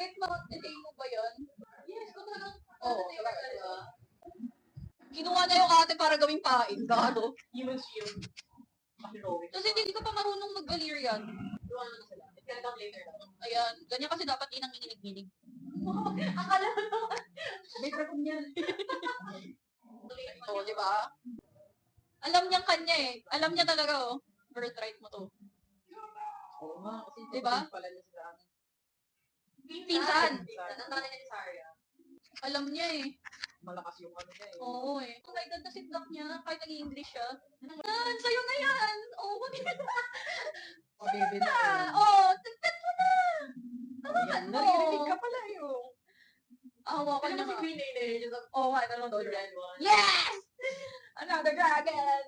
Kahit ma-entertain mo ba yun? Yes, kung talagang Oo, talaga. talaga. Kinuha na yung ate para gawing pain. Gago. Human shield. Heroic. Kasi hindi ko pa marunong mag-Valyrian. Tuwan na sila. It can come later lang. Ayan. Ganyan kasi dapat inang ininig-inig. Akala mo naman. May dragon yan. Oo, di ba? Alam niyang kanya eh. Alam niya talaga oh. Birthright mo to. Oo nga, kasi Diba? pala niya sila. Pinsan. Ang tanay niya ni Sarya. Alam niya eh. Malakas yung ano niya eh. Oo eh. Oh my God, na sidlock niya. Kahit nag-English siya. Yan, sa'yo na yan. Oo, oh, O, baby na. Oo, tagtat mo na. Ayan, mo. naririnig ka pala yung. Hawakan Ano niya si nga. Queen Aene? Oo, ano lang The doon. red one. Yes! Another dragon!